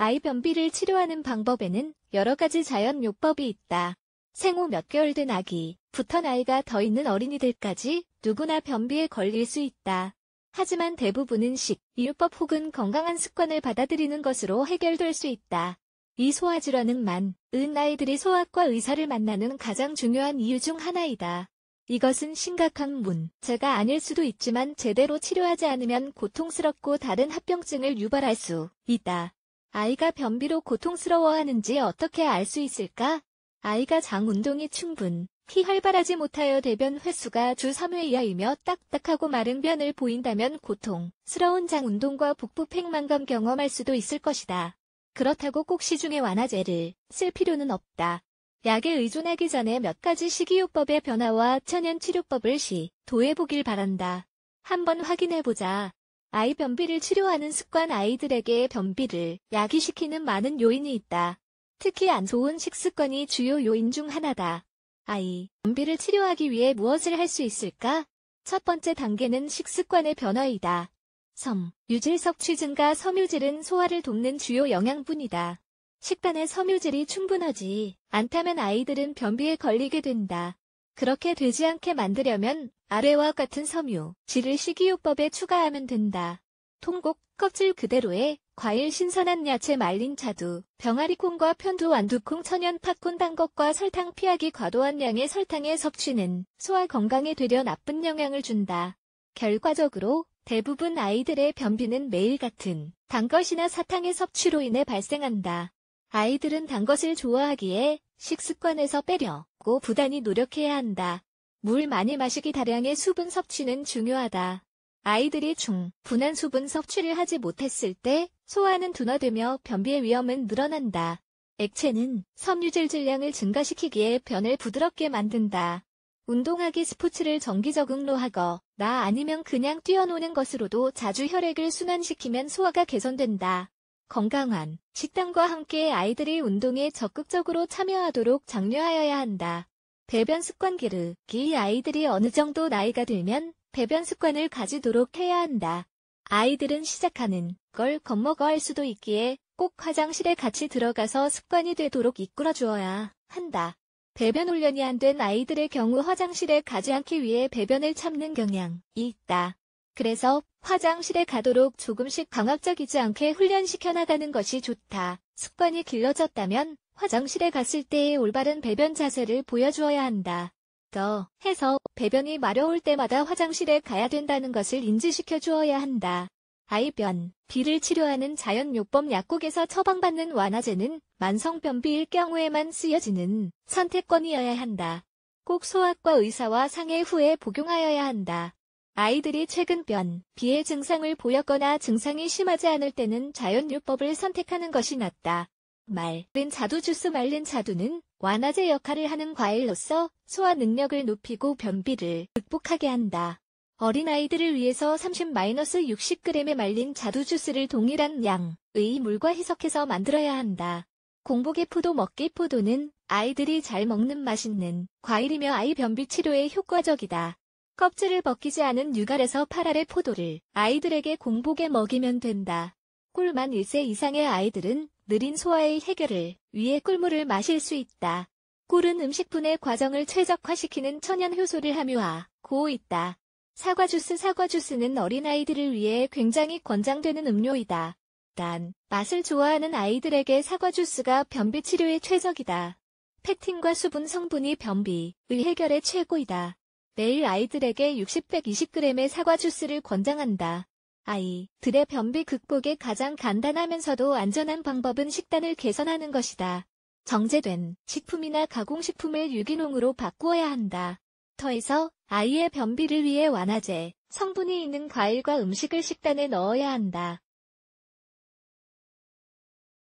아이 변비를 치료하는 방법에는 여러 가지 자연요법이 있다. 생후 몇 개월 된 아기부터 나이가 더 있는 어린이들까지 누구나 변비에 걸릴 수 있다. 하지만 대부분은 식이요법 혹은 건강한 습관을 받아들이는 것으로 해결될 수 있다. 이 소화질환은 많은 아이들이 소아과 의사를 만나는 가장 중요한 이유 중 하나이다. 이것은 심각한 문제가 아닐 수도 있지만 제대로 치료하지 않으면 고통스럽고 다른 합병증을 유발할 수 있다. 아이가 변비로 고통스러워하는지 어떻게 알 수 있을까? 아이가 장 운동이 충분히 활발하지 못하여 대변 횟수가 주 3회 이하이며 딱딱하고 마른 변을 보인다면 고통스러운 장 운동과 복부 팽만감 경험할 수도 있을 것이다. 그렇다고 꼭 시중에 완화제를 쓸 필요는 없다. 약에 의존하기 전에 몇 가지 식이요법의 변화와 천연치료법을 시도해보길 바란다. 한번 확인해보자. 아이 변비를 치료하는 습관. 아이들에게 변비를 야기시키는 많은 요인이 있다. 특히 안 좋은 식습관이 주요 요인 중 하나다. 아이 변비를 치료하기 위해 무엇을 할 수 있을까? 첫 번째 단계는 식습관의 변화이다. 섬유질 섭취 증가. 섬유질은 소화를 돕는 주요 영양분이다. 식단에 섬유질이 충분하지 않다면 아이들은 변비에 걸리게 된다. 그렇게 되지 않게 만들려면 아래와 같은 섬유질을 식이요법에 추가하면 된다. 통곡, 껍질 그대로의 과일, 신선한 야채, 말린 자두, 병아리콩과 편두, 완두콩, 천연 팝콘, 단 것과 설탕 피하기. 과도한 양의 설탕의 섭취는 소화 건강에 되려 나쁜 영향을 준다. 결과적으로 대부분 아이들의 변비는 매일 같은 단 것이나 사탕의 섭취로 인해 발생한다. 아이들은 단 것을 좋아하기에 식습관에서 빼려고 부단히 노력해야 한다. 물 많이 마시기. 다량의 수분 섭취는 중요하다. 아이들이 충분한 수분 섭취를 하지 못했을 때 소화는 둔화되며 변비의 위험은 늘어난다. 액체는 섬유질 질량을 증가시키기에 변을 부드럽게 만든다. 운동하기. 스포츠를 정기적으로 하거나 아니면 그냥 뛰어노는 것으로도 자주 혈액을 순환시키면 소화가 개선된다. 건강한 식단과 함께 아이들이 운동에 적극적으로 참여하도록 장려하여야 한다. 배변 습관 기르기. 아이들이 어느 정도 나이가 들면 배변 습관을 가지도록 해야 한다. 아이들은 시작하는 걸 겁먹어 할 수도 있기에 꼭 화장실에 같이 들어가서 습관이 되도록 이끌어 주어야 한다. 배변 훈련이 안 된 아이들의 경우 화장실에 가지 않기 위해 배변을 참는 경향이 있다. 그래서 화장실에 가도록 조금씩 강압적이지 않게 훈련시켜 나가는 것이 좋다. 습관이 길러졌다면 화장실에 갔을 때의 올바른 배변 자세를 보여주어야 한다. 더 해서 배변이 마려울 때마다 화장실에 가야 된다는 것을 인지시켜 주어야 한다. 아이 변비를 치료하는 자연요법. 약국에서 처방받는 완화제는 만성변비일 경우에만 쓰여지는 선택권이어야 한다. 꼭 소아과 의사와 상의 후에 복용하여야 한다. 아이들이 최근 변비의 증상을 보였거나 증상이 심하지 않을 때는 자연요법을 선택하는 것이 낫다. 말린 자두 주스. 말린 자두는 완화제 역할을 하는 과일로서 소화 능력을 높이고 변비를 극복하게 한다. 어린아이들을 위해서 30-60g의 말린 자두 주스를 동일한 양의 물과 희석해서 만들어야 한다. 공복의 포도 먹기. 포도는 아이들이 잘 먹는 맛있는 과일이며 아이 변비 치료에 효과적이다. 껍질을 벗기지 않은 유갈에서 8알의 포도를 아이들에게 공복에 먹이면 된다. 꿀만 1세 이상의 아이들은 느린 소화의 해결을 위해 꿀물을 마실 수 있다. 꿀은 음식 분해 과정을 최적화시키는 천연 효소를 함유하고 있다. 사과주스. 사과주스는 어린아이들을 위해 굉장히 권장되는 음료이다. 단 맛을 좋아하는 아이들에게 사과주스가 변비 치료에 최적이다. 펙틴과 수분 성분이 변비의 해결에 최고이다. 매일 아이들에게 60-120g의 사과주스를 권장한다. 아이들의 변비 극복에 가장 간단하면서도 안전한 방법은 식단을 개선하는 것이다. 정제된 식품이나 가공식품을 유기농으로 바꾸어야 한다. 더해서 아이의 변비를 위해 완화제 성분이 있는 과일과 음식을 식단에 넣어야 한다.